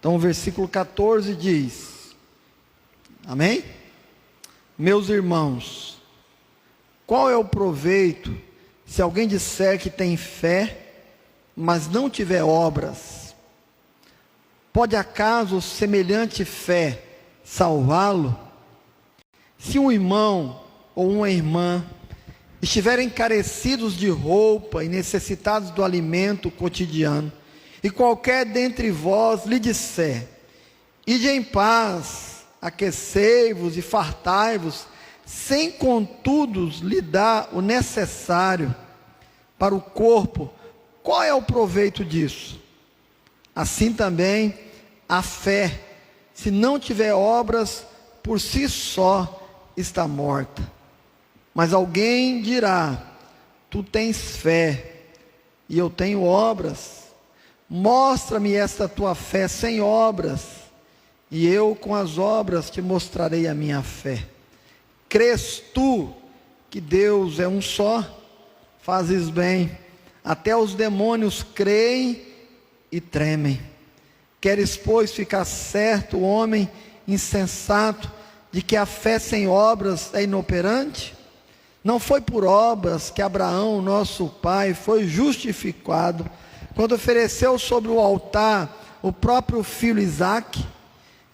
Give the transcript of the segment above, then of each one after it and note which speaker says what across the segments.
Speaker 1: Então o versículo 14 diz: amém? Meus irmãos, qual é o proveito se alguém disser que tem fé, mas não tiver obras? Pode acaso semelhante fé salvá-lo? Se um irmão ou uma irmã estiverem carecidos de roupa e necessitados do alimento cotidiano, e qualquer dentre vós lhe disser: ide em paz, aquecei-vos e fartai-vos, sem contudo lhe dar o necessário para o corpo, qual é o proveito disso? Assim também a fé, se não tiver obras, por si só está morta. Mas alguém dirá: tu tens fé e eu tenho obras. Mostra-me esta tua fé sem obras, e eu com as obras te mostrarei a minha fé. Crês tu que Deus é um só? Fazes bem. Até os demônios creem e tremem. Queres, pois, ficar certo, homem insensato, de que a fé sem obras é inoperante? Não foi por obras que Abraão, nosso pai, foi justificado, quando ofereceu sobre o altar o próprio filho Isaque?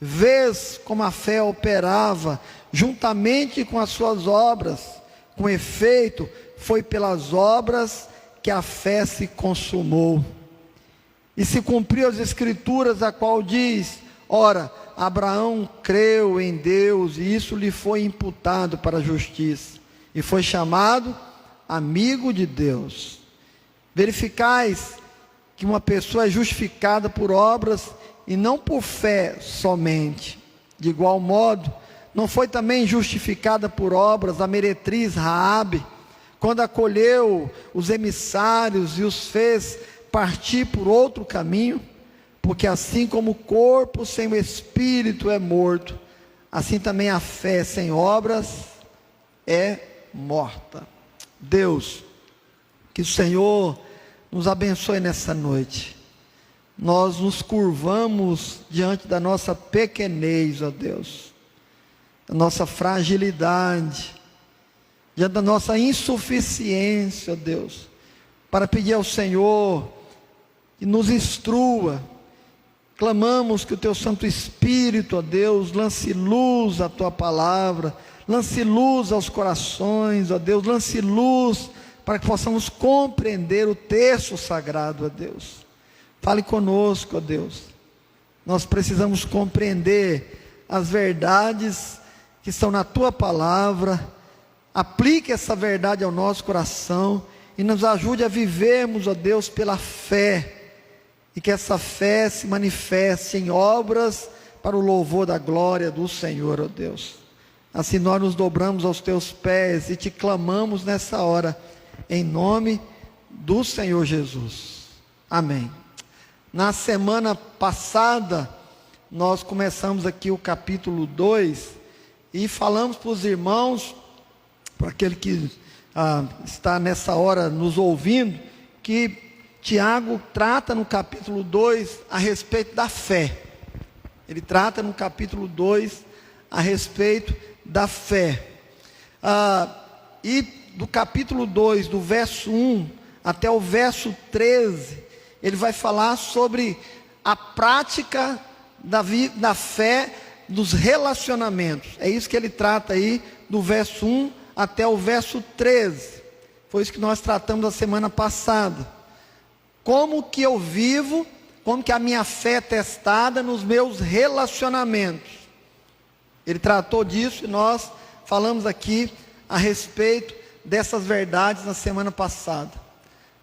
Speaker 1: Vês como a fé operava juntamente com as suas obras. Com efeito, foi pelas obras que a fé se consumou. E se cumpriu as escrituras, a qual diz: ora, Abraão creu em Deus, e isso lhe foi imputado para a justiça, e foi chamado amigo de Deus. Verificais que uma pessoa é justificada por obras e não por fé somente. De igual modo, não foi também justificada por obras a meretriz Raabe, quando acolheu os emissários e os fez partir por outro caminho? Porque assim como o corpo sem o espírito é morto, assim também a fé sem obras é morta. Deus, que o Senhor nos abençoe nessa noite. Nós nos curvamos diante da nossa pequenez, ó Deus, da nossa fragilidade, diante da nossa insuficiência, ó Deus, para pedir ao Senhor que nos instrua. Clamamos que o Teu Santo Espírito, ó Deus, lance luz à Tua palavra, lance luz aos corações, ó Deus, lance luz para que possamos compreender o texto sagrado, ó Deus. Fale conosco, ó Deus. Nós precisamos compreender as verdades que estão na Tua palavra. Aplique essa verdade ao nosso coração e nos ajude a vivermos, ó Deus, pela fé, e que essa fé se manifeste em obras para o louvor da glória do Senhor, ó Deus. Assim nós nos dobramos aos Teus pés e Te clamamos nessa hora, em nome do Senhor Jesus. Amém. Na semana passada, nós começamos aqui o capítulo 2 e falamos para os irmãos, para aquele que está nessa hora nos ouvindo, que Tiago trata no capítulo 2 a respeito da fé. Ele trata no capítulo 2 a respeito da fé. E do capítulo 2, do verso 1 até o verso 13, ele vai falar sobre a prática da fé dos relacionamentos. É isso que ele trata aí, do verso 1 até o verso 13. Foi isso que nós tratamos a semana passada. Como que eu vivo, como que a minha fé é testada nos meus relacionamentos. Ele tratou disso e nós falamos aqui a respeito dessas verdades na semana passada.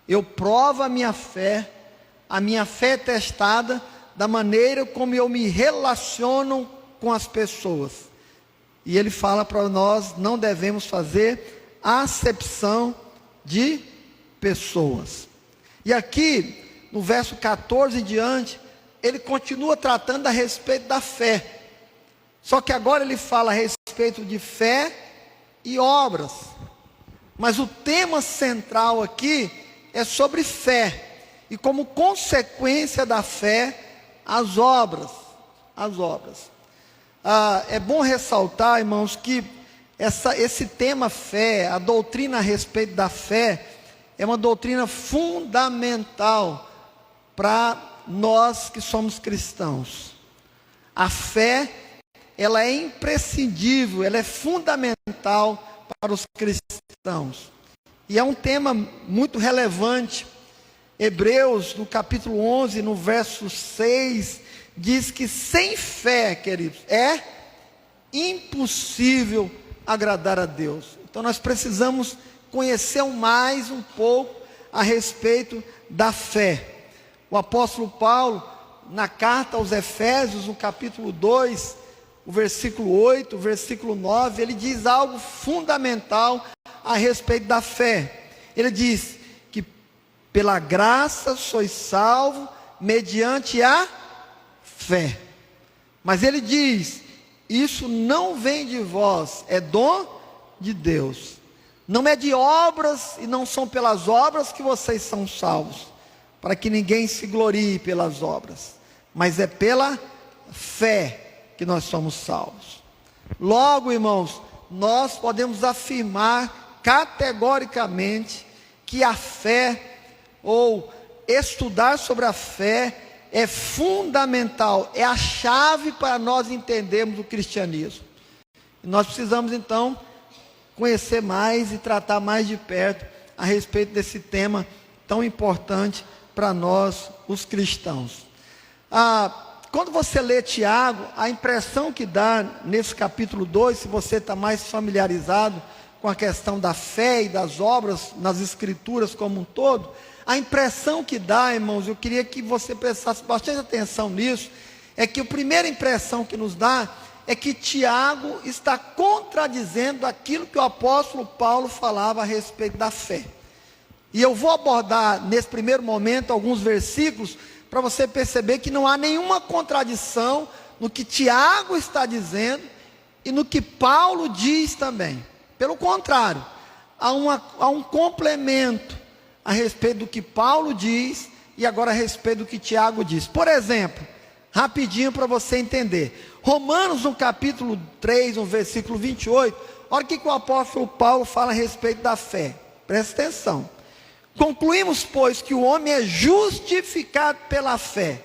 Speaker 1: Eu provo a minha fé é testada da maneira como eu me relaciono com as pessoas. E ele fala para nós, não devemos fazer acepção de pessoas. E aqui, no verso 14 em diante, ele continua tratando a respeito da fé. Só que agora ele fala a respeito de fé e obras. Mas o tema central aqui é sobre fé. E como consequência da fé, as obras. As obras. É bom ressaltar, irmãos, que esse tema fé, a doutrina a respeito da fé, é uma doutrina fundamental para nós que somos cristãos. A fé, ela é imprescindível, ela é fundamental para os cristãos. E é um tema muito relevante. Hebreus, no capítulo 11, no verso 6, diz que sem fé, queridos, é impossível agradar a Deus. Então nós precisamos conhecer mais um pouco a respeito da fé. O apóstolo Paulo, na carta aos Efésios, no capítulo 2, o versículo 8, o versículo 9, ele diz algo fundamental a respeito da fé. Ele diz que pela graça sois salvos mediante a fé. Mas ele diz, isso não vem de vós, é dom de Deus. Não é de obras, e não são pelas obras que vocês são salvos, para que ninguém se glorie pelas obras, mas é pela fé que nós somos salvos. Logo, irmãos, nós podemos afirmar categoricamente que a fé, ou estudar sobre a fé, é fundamental, é a chave para nós entendermos o cristianismo. E nós precisamos então conhecer mais e tratar mais de perto a respeito desse tema tão importante para nós, os cristãos. Quando você lê Tiago, a impressão que dá nesse capítulo 2, se você está mais familiarizado com a questão da fé e das obras nas escrituras como um todo, a impressão que dá, irmãos, eu queria que você prestasse bastante atenção nisso, é que a primeira impressão que nos dá é que Tiago está contradizendo aquilo que o apóstolo Paulo falava a respeito da fé. E eu vou abordar nesse primeiro momento alguns versículos para você perceber que não há nenhuma contradição no que Tiago está dizendo e no que Paulo diz também. Pelo contrário, há um complemento a respeito do que Paulo diz e agora a respeito do que Tiago diz. Por exemplo, rapidinho para você entender. Romanos, no capítulo 3, no versículo 28, olha o que o apóstolo Paulo fala a respeito da fé. Presta atenção. Concluímos, pois, que o homem é justificado pela fé,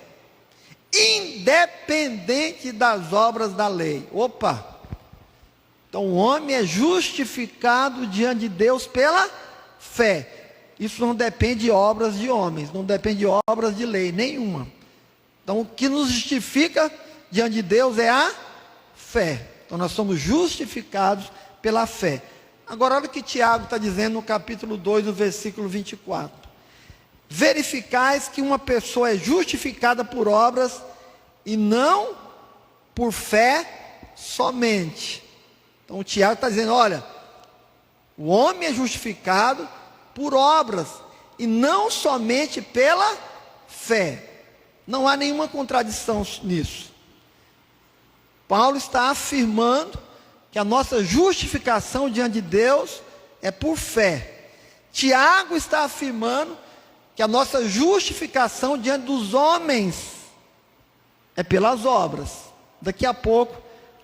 Speaker 1: independente das obras da lei. Opa! Então o homem é justificado diante de Deus pela fé. Isso não depende de obras de homens, não depende de obras de lei nenhuma. Então o que nos justifica diante de Deus é a fé. Então nós somos justificados pela fé. Agora olha o que Tiago está dizendo no capítulo 2, no versículo 24. Verificais que uma pessoa é justificada por obras e não por fé somente. Então o Tiago está dizendo, olha, o homem é justificado por obras e não somente pela fé. Não há nenhuma contradição nisso. Paulo está afirmando que a nossa justificação diante de Deus é por fé. Tiago está afirmando que a nossa justificação diante dos homens é pelas obras. Daqui a pouco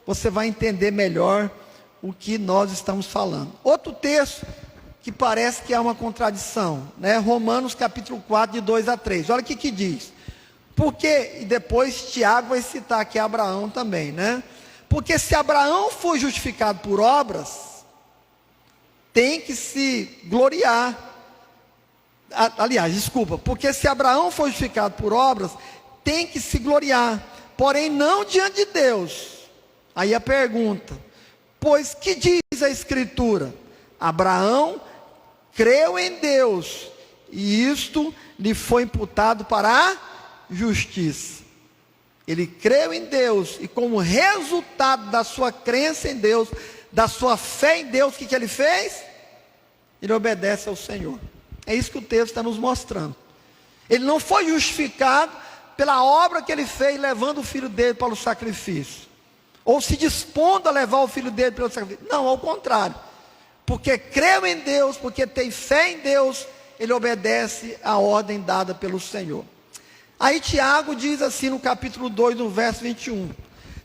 Speaker 1: você vai entender melhor o que nós estamos falando. Outro texto que parece que há uma contradição, né? Romanos capítulo 4, de 2 a 3. Olha o que diz. Porque, e depois Tiago vai citar aqui Abraão também, né? Porque se Abraão foi justificado por obras, tem que se gloriar. Aliás, desculpa, porque se Abraão foi justificado por obras, tem que se gloriar, porém não diante de Deus. Aí a pergunta, pois que diz a Escritura? Abraão creu em Deus, e isto lhe foi imputado para a justiça. Ele creu em Deus, e como resultado da sua crença em Deus, da sua fé em Deus, o que ele fez? Ele obedece ao Senhor. É isso que o texto está nos mostrando. Ele não foi justificado pela obra que ele fez, levando o filho dele para o sacrifício, ou se dispondo a levar o filho dele para o sacrifício. Não, ao contrário. Porque creu em Deus, porque tem fé em Deus, ele obedece à ordem dada pelo Senhor. Aí Tiago diz assim no capítulo 2, no verso 21.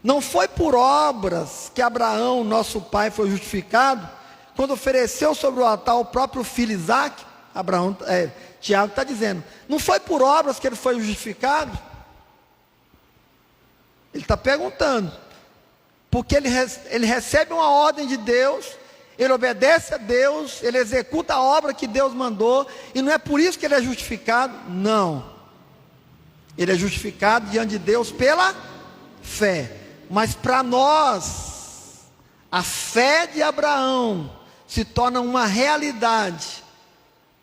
Speaker 1: Não foi por obras que Abraão, nosso pai, foi justificado, quando ofereceu sobre o altar o próprio filho Isaque. Tiago está dizendo, não foi por obras que ele foi justificado? Ele está perguntando, porque ele recebe uma ordem de Deus, ele obedece a Deus, ele executa a obra que Deus mandou, e não é por isso que ele é justificado? Não, ele é justificado diante de Deus pela fé. Mas para nós, a fé de Abraão se torna uma realidade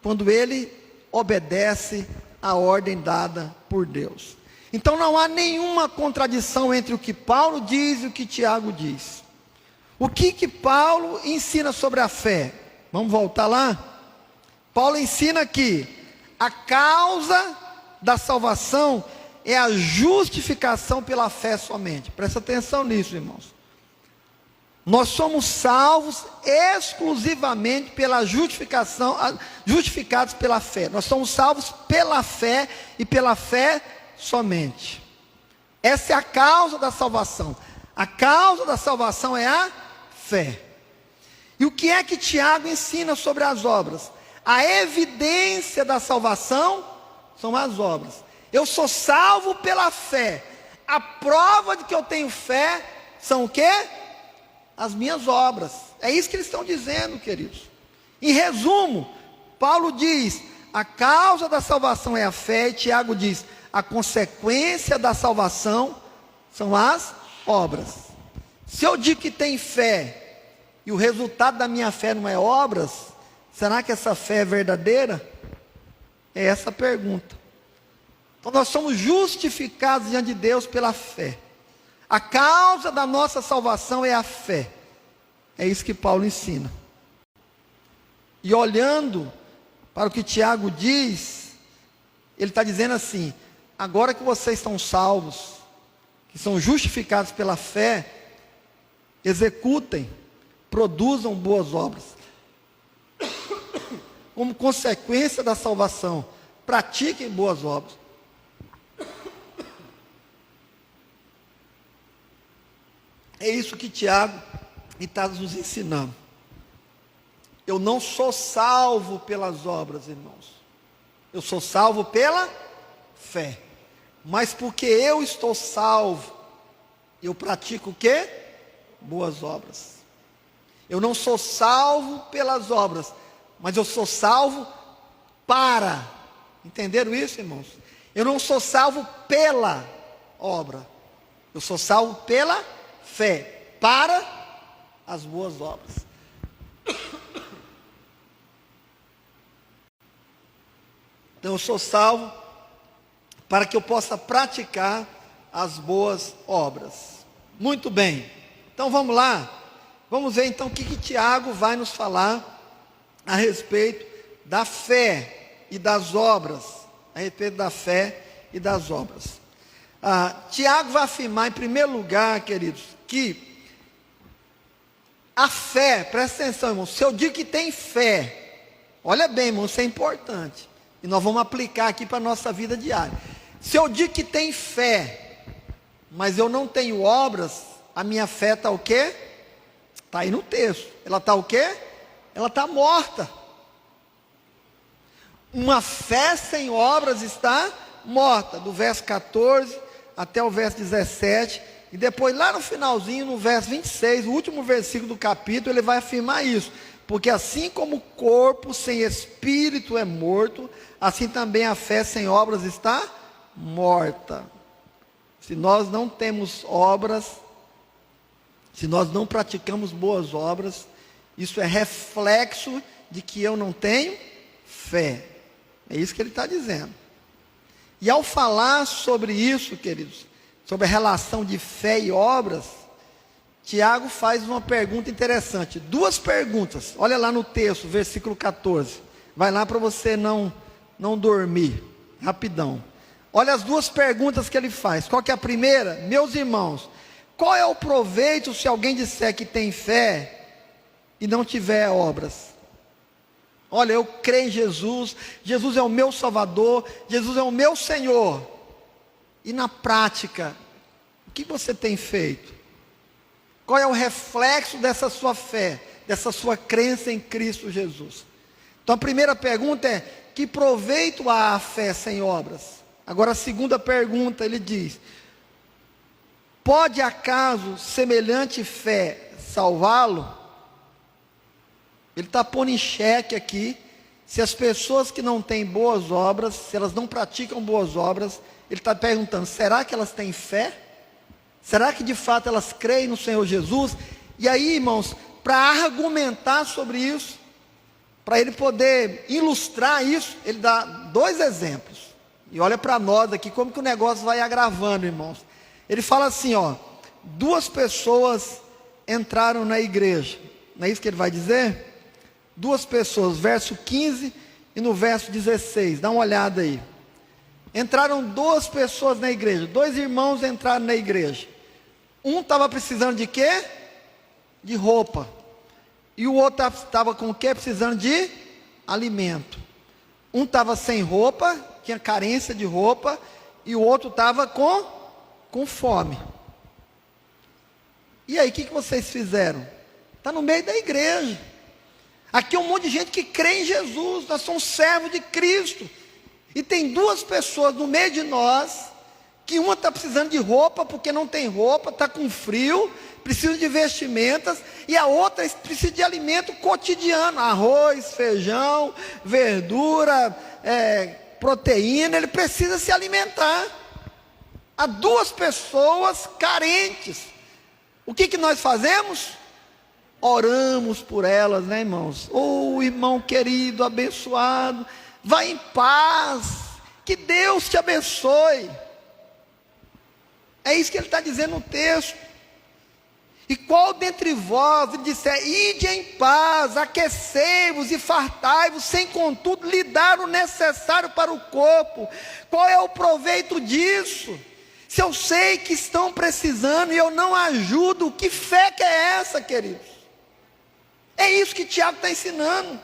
Speaker 1: quando ele obedece a ordem dada por Deus. Então não há nenhuma contradição entre o que Paulo diz e o que Tiago diz. O que Paulo ensina sobre a fé? Vamos voltar lá? Paulo ensina que a causa da salvação é a justificação pela fé somente. Presta atenção nisso, irmãos. Nós somos salvos exclusivamente pela justificação, justificados pela fé. Nós somos salvos pela fé e pela fé somente. Essa é a causa da salvação. A causa da salvação é a fé. E o que é que Tiago ensina sobre as obras? A evidência da salvação são as obras. Eu sou salvo pela fé. A prova de que eu tenho fé são o quê? As minhas obras. É isso que eles estão dizendo, queridos. Em resumo, Paulo diz, a causa da salvação é a fé, e Tiago diz, a consequência da salvação são as obras. Se eu digo que tem fé, e o resultado da minha fé não é obras, será que essa fé é verdadeira? É essa a pergunta. Então nós somos justificados diante de Deus pela fé. A causa da nossa salvação é a fé. É isso que Paulo ensina. E olhando para o que Tiago diz, ele está dizendo assim, agora que vocês estão salvos, que são justificados pela fé, executem, produzam boas obras. Como consequência da salvação, pratiquem boas obras. É isso que Tiago está nos ensinando. Eu não sou salvo pelas obras, irmãos. Eu sou salvo pela fé. Mas porque eu estou salvo, eu pratico o quê? Boas obras. Eu não sou salvo pelas obras, mas eu sou salvo para. Entenderam isso, irmãos? Eu não sou salvo pela obra. Eu sou salvo pela fé, para as boas obras. Então eu sou salvo para que eu possa praticar as boas obras. Muito bem. Então vamos lá. Vamos ver então o que Tiago vai nos falar a respeito da fé e das obras. A respeito da fé e das obras. Tiago vai afirmar em primeiro lugar, queridos, que a fé, presta atenção, irmão, se eu digo que tem fé, olha bem, irmão, isso é importante, e nós vamos aplicar aqui para a nossa vida diária. Se eu digo que tem fé, mas eu não tenho obras, a minha fé está o quê? Está aí no texto, ela está o quê? Ela está morta. Uma fé sem obras está morta, do verso 14 até o verso 17, e depois lá no finalzinho, no verso 26, o último versículo do capítulo, ele vai afirmar isso, porque assim como o corpo sem espírito é morto, assim também a fé sem obras está morta. Se nós não temos obras, se nós não praticamos boas obras, isso é reflexo de que eu não tenho fé. É isso que ele está dizendo. E ao falar sobre isso, queridos, sobre a relação de fé e obras, Tiago faz uma pergunta interessante. Duas perguntas. Olha lá no texto, versículo 14. Vai lá para você não dormir. Rapidão. Olha as duas perguntas que ele faz. Qual que é a primeira? Meus irmãos, qual é o proveito se alguém disser que tem fé e não tiver obras? Olha, eu creio em Jesus, Jesus é o meu Salvador, Jesus é o meu Senhor, E na prática, o que você tem feito? Qual é o reflexo dessa sua fé, dessa sua crença em Cristo Jesus? Então a primeira pergunta é: que proveito há a fé sem obras? Agora a segunda pergunta, ele diz: pode acaso semelhante fé salvá-lo? Ele está pondo em xeque aqui se as pessoas que não têm boas obras, se elas não praticam boas obras, ele está perguntando: será que elas têm fé? Será que de fato elas creem no Senhor Jesus? E aí, irmãos, para argumentar sobre isso, para ele poder ilustrar isso, ele dá dois exemplos. E olha para nós aqui como que o negócio vai agravando, irmãos. Ele fala assim, ó: duas pessoas entraram na igreja. Não é isso que ele vai dizer? Duas pessoas, verso 15 e no verso 16. Dá uma olhada aí. Entraram duas pessoas na igreja. Dois irmãos entraram na igreja. Um estava precisando de quê? De roupa. E o outro estava com o quê? Precisando de alimento. Um estava sem roupa, tinha carência de roupa. E o outro estava com fome. E aí, o que vocês fizeram? Está no meio da igreja. Aqui é um monte de gente que crê em Jesus. Nós somos servos de Cristo. E tem duas pessoas no meio de nós, que uma está precisando de roupa porque não tem roupa, está com frio, precisa de vestimentas, e a outra precisa de alimento cotidiano: arroz, feijão, verdura, proteína. Ele precisa se alimentar. Há duas pessoas carentes. O que nós fazemos? Oramos por elas, né, irmãos? Oh, irmão querido, abençoado, vá em paz, que Deus te abençoe. É isso que ele está dizendo no texto. E qual dentre vós lhe disser: ide em paz, aquecei-vos e fartai-vos, sem contudo lhe dar o necessário para o corpo, qual é o proveito disso? Se eu sei que estão precisando e eu não ajudo, que fé que é essa, queridos? É isso que Tiago está ensinando.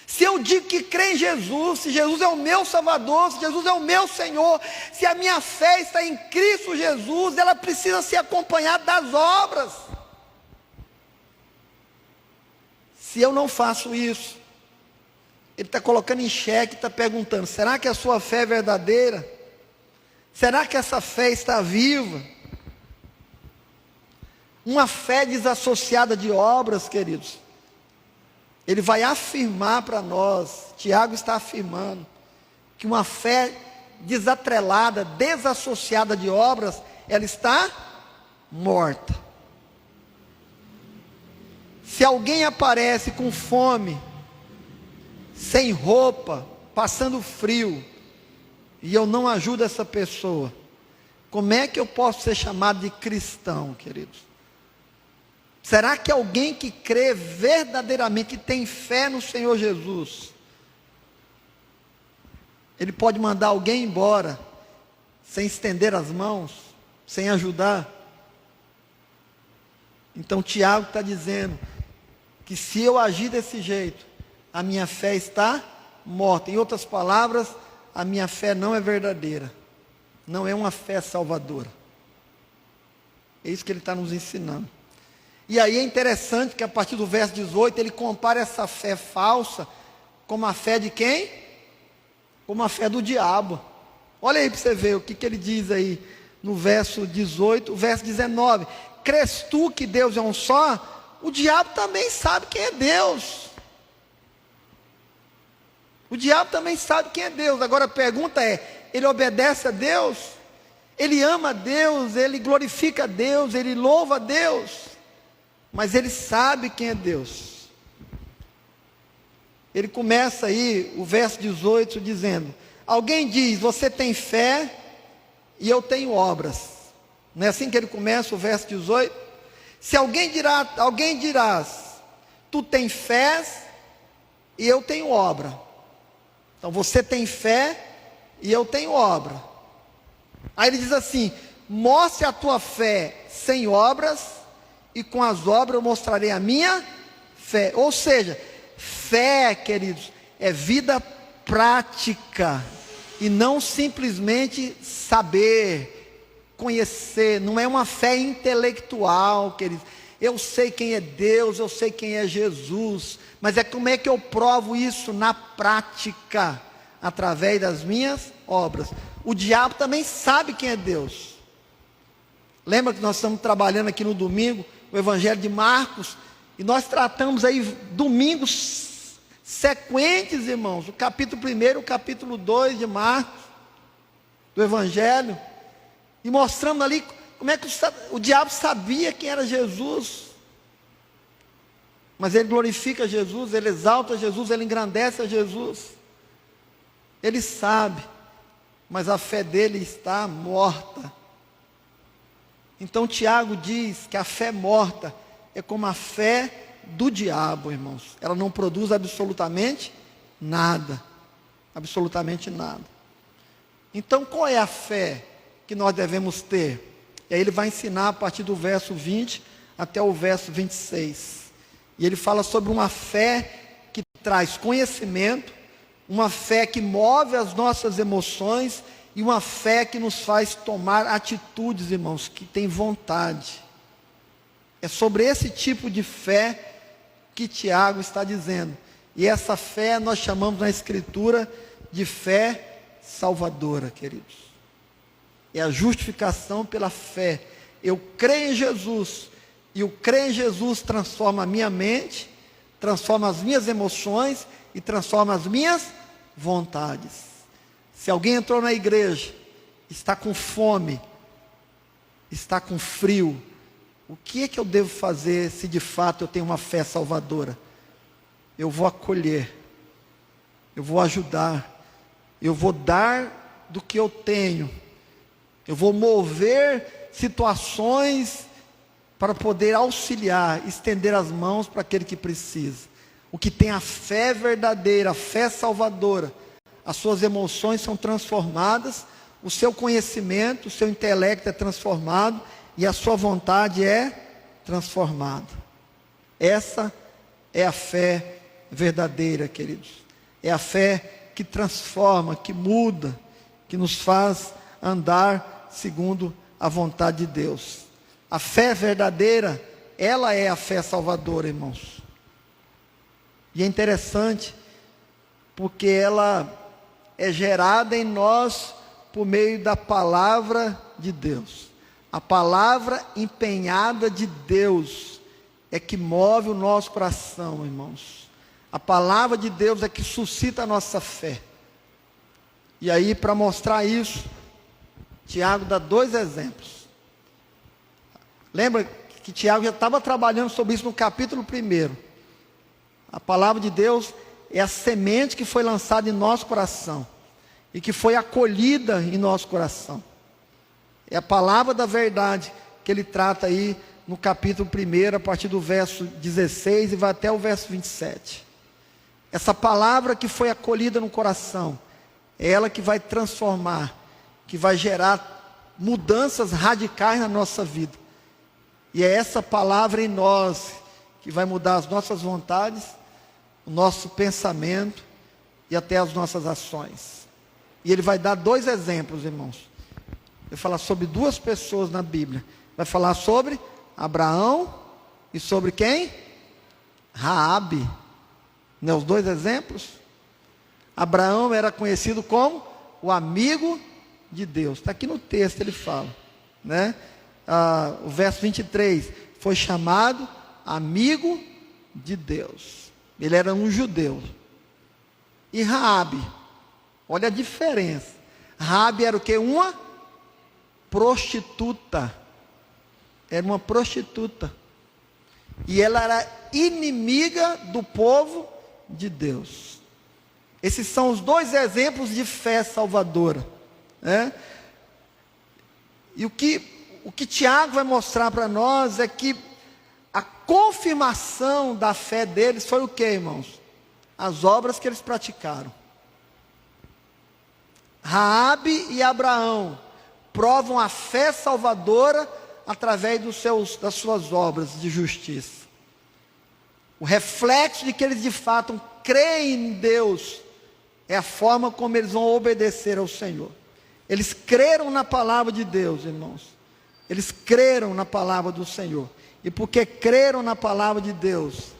Speaker 1: Se eu digo que creio em Jesus, se Jesus é o meu Salvador, se Jesus é o meu Senhor, se a minha fé está em Cristo Jesus, ela precisa ser acompanhada das obras. Se eu não faço isso, ele está colocando em xeque, está perguntando: será que a sua fé é verdadeira? Será que essa fé está viva? Uma fé desassociada de obras, queridos, ele vai afirmar para nós, Tiago está afirmando, que uma fé desatrelada, desassociada de obras, ela está morta. Se alguém aparece com fome, sem roupa, passando frio, e eu não ajudo essa pessoa, como é que eu posso ser chamado de cristão, queridos? Será que alguém que crê verdadeiramente, que tem fé no Senhor Jesus, ele pode mandar alguém embora, sem estender as mãos, sem ajudar? Então Tiago está dizendo, que se eu agir desse jeito, a minha fé está morta. Em outras palavras, a minha fé não é verdadeira, não é uma fé salvadora. É isso que ele está nos ensinando. E aí é interessante que a partir do verso 18, ele compara essa fé falsa com a fé de quem? Como a fé do diabo. Olha aí para você ver o que ele diz aí no verso 18, verso 19. Crês tu que Deus é um só? O diabo também sabe quem é Deus. O diabo também sabe quem é Deus. Agora a pergunta é: ele obedece a Deus? Ele ama a Deus? Ele glorifica a Deus? Ele louva a Deus? Mas ele sabe quem é Deus. Ele começa aí o verso 18 dizendo: alguém diz, você tem fé e eu tenho obras. Não é assim que ele começa o verso 18? Se alguém dirás, tu tens fé e eu tenho obra. Então você tem fé e eu tenho obra. Aí ele diz assim: mostre a tua fé sem obras, e com as obras eu mostrarei a minha fé. Ou seja, fé, queridos, é vida prática, e não simplesmente saber, conhecer. Não é uma fé intelectual, queridos. Eu sei quem é Deus, eu sei quem é Jesus, mas é como é que eu provo isso na prática, através das minhas obras. O diabo também sabe quem é Deus. Lembra que nós estamos trabalhando aqui no domingo, o Evangelho de Marcos, e nós tratamos aí domingos sequentes, irmãos, o capítulo 1, o capítulo 2 de Marcos, do Evangelho, e mostramos ali como é que o diabo sabia quem era Jesus, mas ele glorifica Jesus, ele exalta Jesus, ele engrandece a Jesus, ele sabe, mas a fé dele está morta. Então Tiago diz que a fé morta é como a fé do diabo, irmãos. Ela não produz absolutamente nada. Absolutamente nada. Então qual é a fé que nós devemos ter? E aí ele vai ensinar a partir do verso 20 até o verso 26. E ele fala sobre uma fé que traz conhecimento, uma fé que move as nossas emoções e uma fé que nos faz tomar atitudes, irmãos, que tem vontade. É sobre esse tipo de fé que Tiago está dizendo. E essa fé nós chamamos na Escritura de fé salvadora, queridos. É a justificação pela fé. Eu creio em Jesus, e o crer em Jesus transforma a minha mente, transforma as minhas emoções e transforma as minhas vontades. Se alguém entrou na igreja, está com fome, está com frio, o que é que eu devo fazer se de fato eu tenho uma fé salvadora? Eu vou acolher, eu vou ajudar, eu vou dar do que eu tenho, eu vou mover situações para poder auxiliar, estender as mãos para aquele que precisa. O que tem a fé verdadeira, a fé salvadora, as suas emoções são transformadas, o seu conhecimento, o seu intelecto é transformado e a sua vontade é transformada. Essa é a fé verdadeira, queridos. É a fé que transforma, que muda, que nos faz andar segundo a vontade de Deus. A fé verdadeira, ela é a fé salvadora, irmãos. E é interessante, porque ela é gerada em nós por meio da palavra de Deus. A palavra empenhada de Deus é que move o nosso coração, irmãos. A palavra de Deus é que suscita a nossa fé. E aí, para mostrar isso, Tiago dá 2 exemplos. Lembra que Tiago já estava trabalhando sobre isso no capítulo 1. A palavra de Deus é a semente que foi lançada em nosso coração e que foi acolhida em nosso coração. É a palavra da verdade que ele trata aí no capítulo 1, a partir do verso 16 e vai até o verso 27. Essa palavra que foi acolhida no coração, é ela que vai transformar, que vai gerar mudanças radicais na nossa vida. E é essa palavra em nós que vai mudar as nossas vontades, o nosso pensamento e até as nossas ações. E ele vai dar 2 exemplos, irmãos. Vai falar sobre 2 pessoas na Bíblia. Vai falar sobre Abraão e sobre quem? Raabe. Não é os 2 exemplos? Abraão era conhecido como o amigo de Deus. Está aqui no texto, ele fala, né? O verso 23, foi chamado amigo de Deus. Ele era um judeu. E Raabe, olha a diferença. Raabe era o que? Uma prostituta. Era uma prostituta. E ela era inimiga do povo de Deus. Esses são os 2 exemplos de fé salvadora, né? E o que Tiago vai mostrar para nós é que a confirmação da fé deles foi o que, irmãos? As obras que eles praticaram. Raabe e Abraão provam a fé salvadora através das suas obras de justiça. O reflexo de que eles de fato creem em Deus é a forma como eles vão obedecer ao Senhor. Eles creram na palavra de Deus, irmãos. Eles creram na palavra do Senhor. E porque creram na palavra de Deus,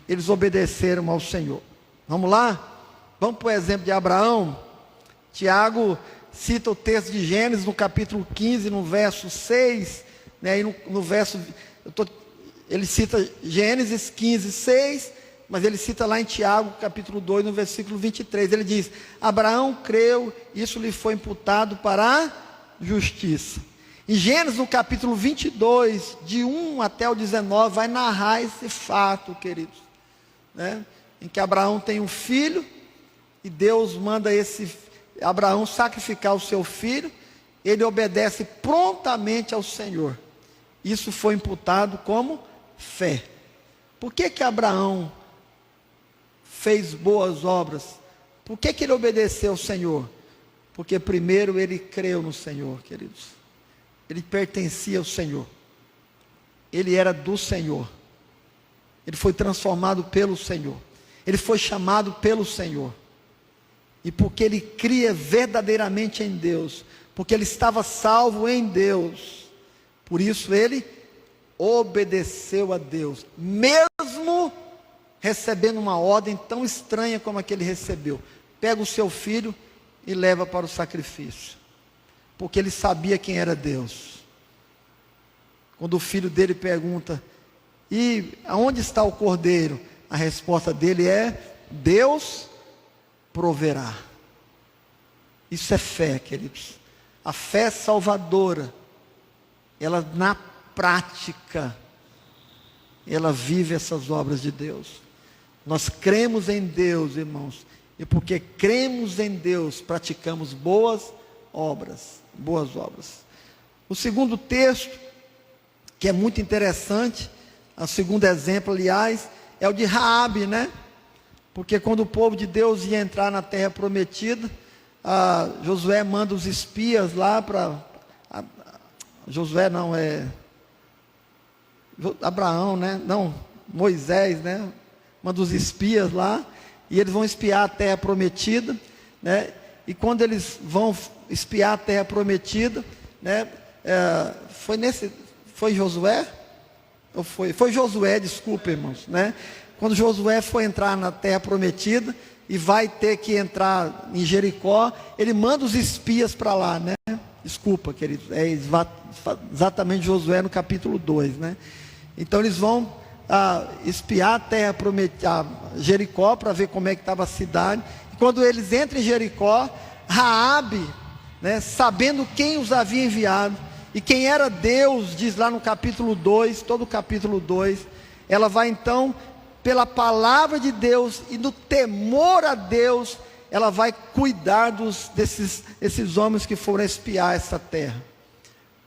Speaker 1: eles obedeceram ao Senhor. Vamos lá? Vamos para o exemplo de Abraão. Tiago cita o texto de Gênesis no capítulo 15, no verso 6, né, e no verso, ele cita Gênesis 15, 6, mas ele cita lá em Tiago, capítulo 2, no versículo 23, ele diz: Abraão creu, isso lhe foi imputado para a justiça. Em Gênesis, no capítulo 22, de 1 até o 19, vai narrar esse fato, queridos, né, em que Abraão tem um filho, e Deus manda Abraão sacrificar o seu filho, ele obedece prontamente ao Senhor. Isso foi imputado como fé. Por que Abraão fez boas obras? Por que ele obedeceu ao Senhor? Porque primeiro ele creu no Senhor, queridos. Ele pertencia ao Senhor. Ele era do Senhor. Ele foi transformado pelo Senhor. Ele foi chamado pelo Senhor. E porque ele cria verdadeiramente em Deus, porque ele estava salvo em Deus, por isso ele obedeceu a Deus, mesmo recebendo uma ordem tão estranha como a que ele recebeu: pega o seu filho e leva para o sacrifício, porque ele sabia quem era Deus. Quando o filho dele pergunta: e aonde está o cordeiro? A resposta dele é: Deus proverá. Isso é fé, queridos. A fé salvadora, ela na prática, ela vive essas obras de Deus. Nós cremos em Deus, irmãos, e porque cremos em Deus, praticamos boas obras. Boas obras. O segundo texto, que é muito interessante, o segundo exemplo, aliás, é o de Raabe, né? Porque quando o povo de Deus ia entrar na terra prometida, Josué manda os espias lá para... Josué não, Abraão, né? Não, Moisés, né? Manda os espias lá, e eles vão espiar a terra prometida, né? E quando eles vão espiar a terra prometida, né? Foi Josué? Ou foi Josué, desculpa, irmãos, né? Quando Josué foi entrar na terra prometida e vai ter que entrar em Jericó, ele manda os espias para lá, né? Desculpa, queridos, é exatamente Josué no capítulo 2, né? Então eles vão espiar a terra prometida, Jericó, para ver como é que estava a cidade. E quando eles entram em Jericó, Raabe, né, sabendo quem os havia enviado e quem era Deus, diz lá no capítulo 2, todo o capítulo 2, ela vai então, pela palavra de Deus e no temor a Deus, ela vai cuidar desses homens que foram espiar essa terra.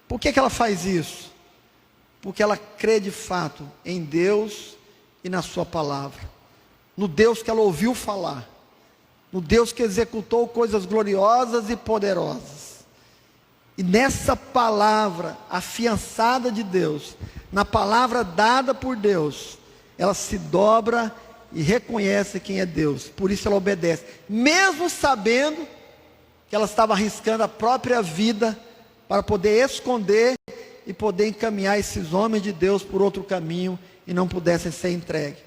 Speaker 1: Por que ela faz isso? Porque ela crê de fato em Deus e na sua palavra, no Deus que ela ouviu falar, no Deus que executou coisas gloriosas e poderosas. E nessa palavra afiançada de Deus, na palavra dada por Deus, ela se dobra e reconhece quem é Deus. Por isso ela obedece, mesmo sabendo que ela estava arriscando a própria vida para poder esconder e poder encaminhar esses homens de Deus por outro caminho e não pudessem ser entregues.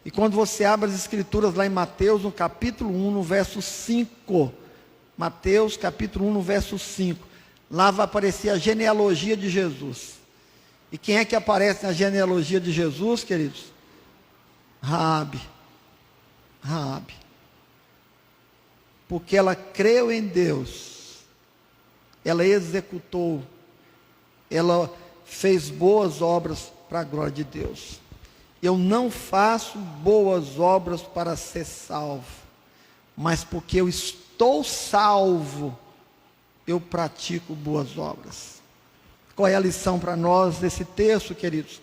Speaker 1: E quando você abre as escrituras lá em Mateus, no capítulo 1, no verso 5, Mateus capítulo 1, no verso 5, lá vai aparecer a genealogia de Jesus. E quem é que aparece na genealogia de Jesus, queridos? Raabe. Porque ela creu em Deus, ela executou, ela fez boas obras para a glória de Deus. Eu não faço boas obras para ser salvo, mas porque eu estou salvo, eu pratico boas obras. Qual é a lição para nós desse texto, queridos?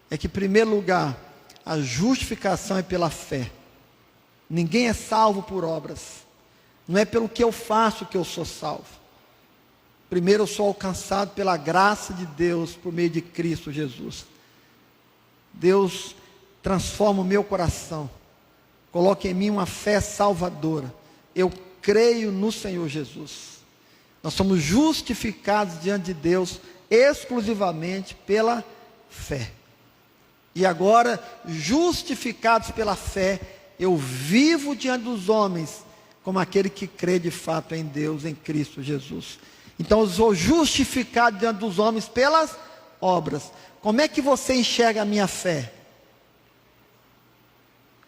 Speaker 1: É que, em primeiro lugar, a justificação é pela fé. Ninguém é salvo por obras. Não é pelo que eu faço que eu sou salvo. Primeiro, eu sou alcançado pela graça de Deus por meio de Cristo Jesus. Deus transforma o meu coração, coloca em mim uma fé salvadora. eu creio no Senhor Jesus. Nós somos justificados diante de Deus exclusivamente pela fé. E agora, justificados pela fé, eu vivo diante dos homens como aquele que crê de fato em Deus, em Cristo Jesus. Então eu sou justificado diante dos homens pelas obras. Como é que você enxerga a minha fé?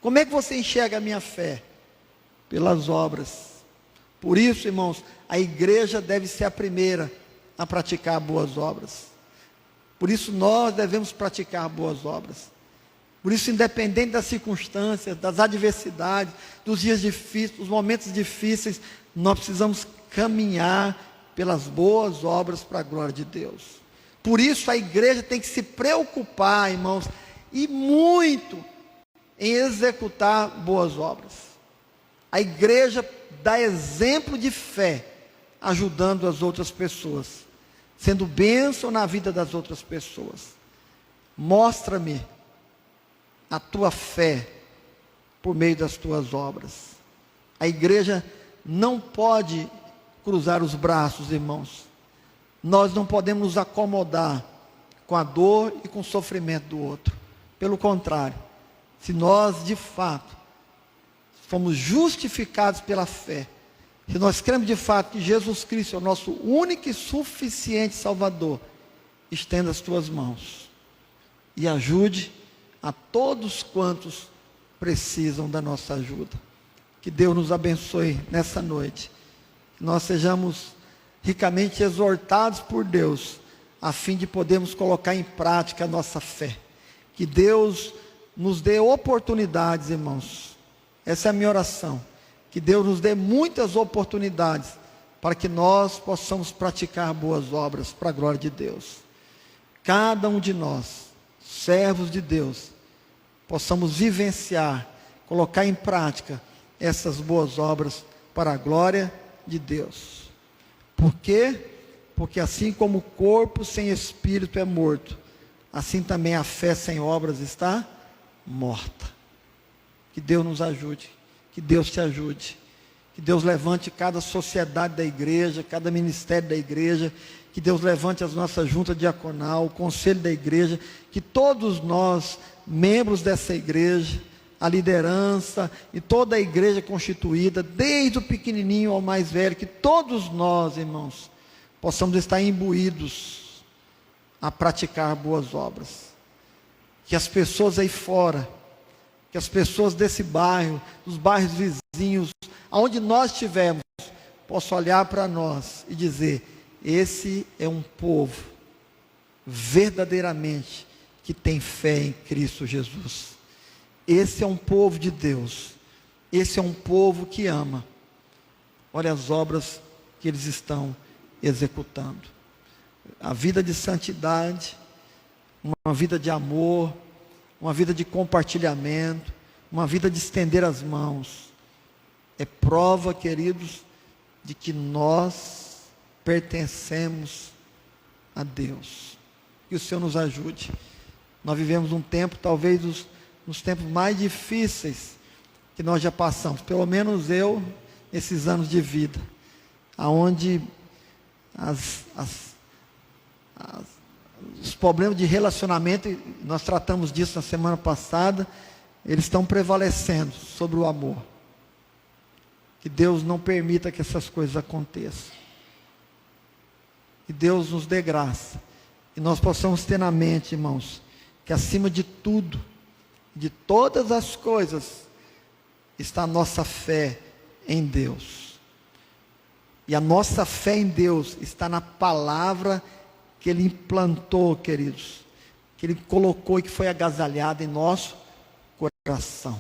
Speaker 1: Como é que você enxerga a minha fé? Pelas obras. Por isso, irmãos, a igreja deve ser a primeira a praticar boas obras. Por isso nós devemos praticar boas obras. Por isso, independente das circunstâncias, das adversidades, dos dias difíceis, dos momentos difíceis, nós precisamos caminhar pelas boas obras para a glória de Deus. Por isso a igreja tem que se preocupar, irmãos, e muito em executar boas obras. A igreja dá exemplo de fé, ajudando as outras pessoas, sendo bênção na vida das outras pessoas. Mostra-me a tua fé por meio das tuas obras. A igreja não pode cruzar os braços, irmãos. Nós não podemos nos acomodar com a dor e com o sofrimento do outro. Pelo contrário, se nós de fato fomos justificados pela fé, se nós cremos de fato que Jesus Cristo é o nosso único e suficiente Salvador, estenda as tuas mãos e ajude a todos quantos precisam da nossa ajuda. Que Deus nos abençoe nessa noite. Que nós sejamos ricamente exortados por Deus, a fim de podermos colocar em prática a nossa fé. Que Deus nos dê oportunidades, irmãos. Essa é a minha oração. Que Deus nos dê muitas oportunidades para que nós possamos praticar boas obras para a glória de Deus. Cada um de nós, servos de Deus, possamos vivenciar, colocar em prática essas boas obras para a glória de Deus. Por quê? Porque assim como o corpo sem espírito é morto, assim também a fé sem obras está morta. Que Deus nos ajude, que Deus te ajude, que Deus levante cada sociedade da igreja, cada ministério da igreja, que Deus levante as nossas juntas diaconal, o conselho da igreja, que todos nós, membros dessa igreja, a liderança e toda a igreja constituída, desde o pequenininho ao mais velho, que todos nós, irmãos, possamos estar imbuídos a praticar boas obras. Que as pessoas aí fora, que as pessoas desse bairro, dos bairros vizinhos, aonde nós estivermos, possam olhar para nós e dizer: esse é um povo verdadeiramente que tem fé em Cristo Jesus. Esse é um povo de Deus. Esse é um povo que ama. Olha as obras que eles estão executando. A vida de santidade, uma vida de amor, uma vida de compartilhamento, uma vida de estender as mãos. É prova, queridos, de que nós pertencemos a Deus. Que o Senhor nos ajude. Nós vivemos um tempo, talvez nos tempos mais difíceis que nós já passamos, pelo menos eu, nesses anos de vida, aonde os problemas de relacionamento, nós tratamos disso na semana passada, eles estão prevalecendo sobre o amor. Que Deus não permita que essas coisas aconteçam. Que Deus nos dê graça. E nós possamos ter na mente, irmãos, que acima de tudo, de todas as coisas, está a nossa fé em Deus. E a nossa fé em Deus está na palavra que Ele implantou, queridos, que Ele colocou e que foi agasalhada em nosso coração.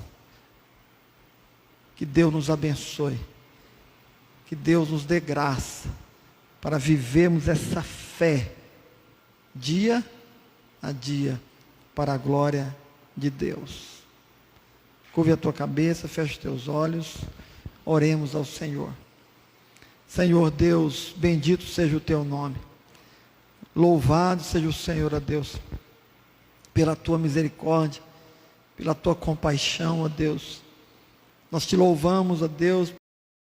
Speaker 1: Que Deus nos abençoe, que Deus nos dê graça para vivermos essa fé dia a dia para a glória de Deus. Curve a tua cabeça, feche os teus olhos, oremos ao Senhor. Senhor Deus, bendito seja o teu nome, louvado seja o Senhor, ó Deus, pela tua misericórdia, pela tua compaixão, ó Deus. Nós te louvamos, ó Deus,